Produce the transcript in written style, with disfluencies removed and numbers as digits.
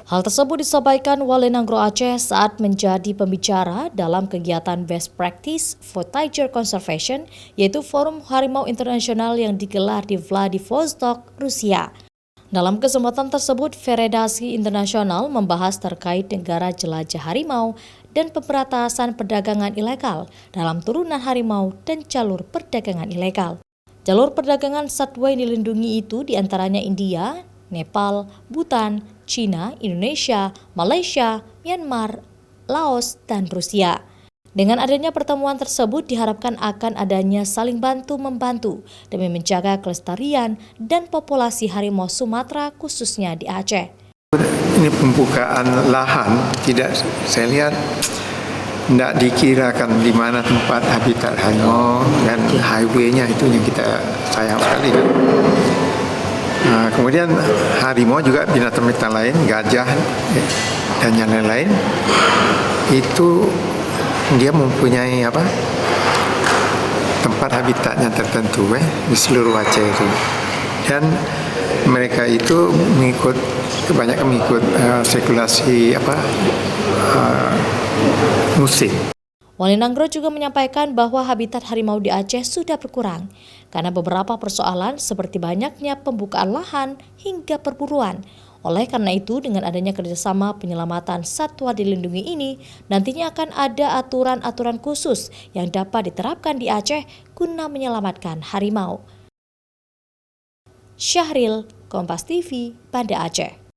Hal tersebut disampaikan Wali Nanggro Aceh saat menjadi pembicara dalam kegiatan Best Practice for Tiger Conservation, yaitu Forum Harimau Internasional yang digelar di Vladivostok, Rusia. Dalam kesempatan tersebut, Federasi Internasional membahas terkait negara jelajah harimau dan pemberantasan perdagangan ilegal dalam turunan harimau dan jalur perdagangan ilegal. Jalur perdagangan satwa yang dilindungi itu diantaranya India, Nepal, Bhutan, China, Indonesia, Malaysia, Myanmar, Laos, dan Rusia. Dengan adanya pertemuan tersebut diharapkan akan adanya saling bantu-membantu demi menjaga kelestarian dan populasi harimau Sumatera khususnya di Aceh. Ini pembukaan lahan, tidak saya lihat tidak dikirakan di mana tempat habitat harimau dan highway-nya itu yang kita sayang sekali kan. Kemudian harimau juga binatang-binatang lain, gajah dan yang lain-lain itu dia mempunyai tempat habitatnya tertentu di seluruh Aceh itu, dan mereka itu kebanyakan mengikut sirkulasi musim. Wali Nanggro juga menyampaikan bahwa habitat harimau di Aceh sudah berkurang karena beberapa persoalan seperti banyaknya pembukaan lahan hingga perburuan. Oleh karena itu, dengan adanya kerjasama penyelamatan satwa dilindungi ini, nantinya akan ada aturan-aturan khusus yang dapat diterapkan di Aceh guna menyelamatkan harimau. Syahril, Kompas TV, Banda Aceh.